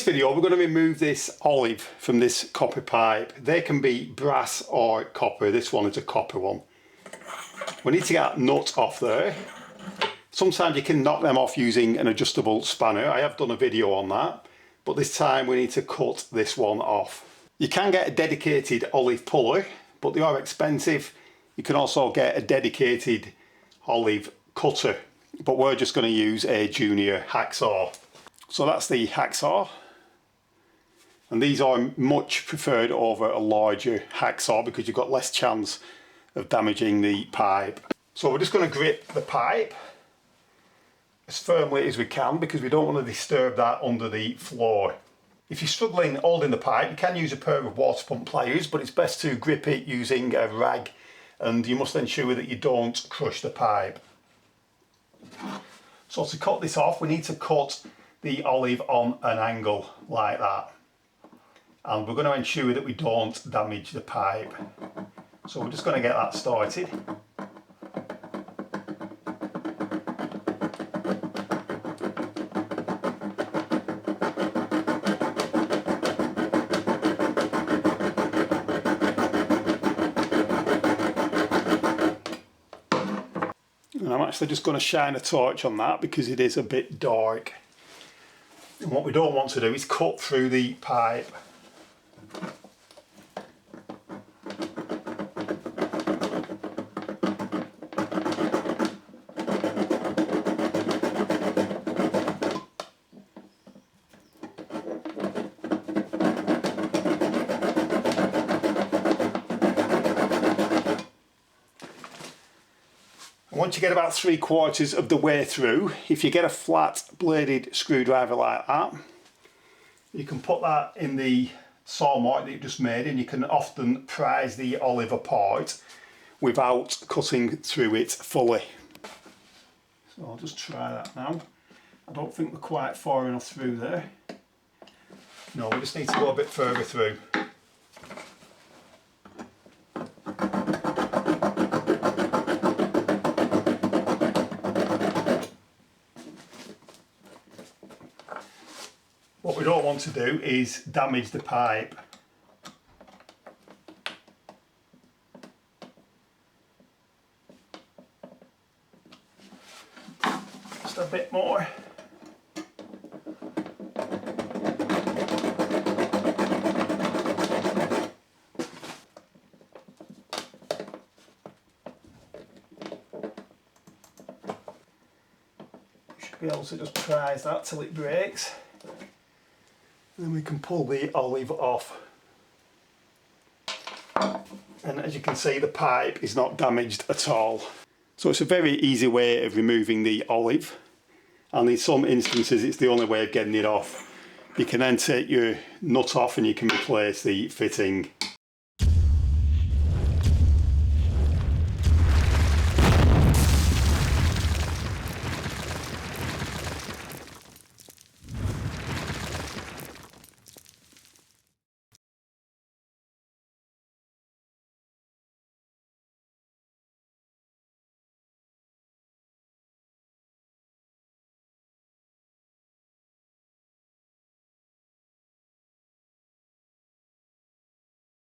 video we're going to remove this olive from this copper pipe. They can be brass or copper. This one is a copper one. We need to get that nut off there. Sometimes you can knock them off using an adjustable spanner. I have done a video on that, but this time we need to cut this one off. You can get a dedicated olive puller, but they are expensive. You can also get a dedicated olive cutter, but we're just going to use a junior hacksaw. So that's the hacksaw, and these are much preferred over a larger hacksaw because you've got less chance of damaging the pipe. So we're just going to grip the pipe as firmly as we can because we don't want to disturb that under the floor. If you're struggling holding the pipe, you can use a pair of water pump pliers, but it's best to grip it using a rag, and you must ensure that you don't crush the pipe. So to cut this off, we need to cut the olive on an angle like that, and we're going to ensure that we don't damage the pipe. So we're just going to get that started. And I'm actually just going to shine a torch on that because it is a bit dark. And what we don't want to do is cut through the pipe. Once you get about 3/4 of the way through, if you get a flat bladed screwdriver like that, you can put that in the saw mark that you've just made, and you can often prise the olive apart without cutting through it fully. So I'll just try that now. I don't think we're quite far enough through there. No, we just need to go a bit further through. What we don't want to do is damage the pipe. Just a bit more. Should be able to just prise that till it breaks. Then we can pull the olive off. And as you can see, the pipe is not damaged at all. So it's a very easy way of removing the olive, and in some instances it's the only way of getting it off. You can then take your nut off and you can replace the fitting.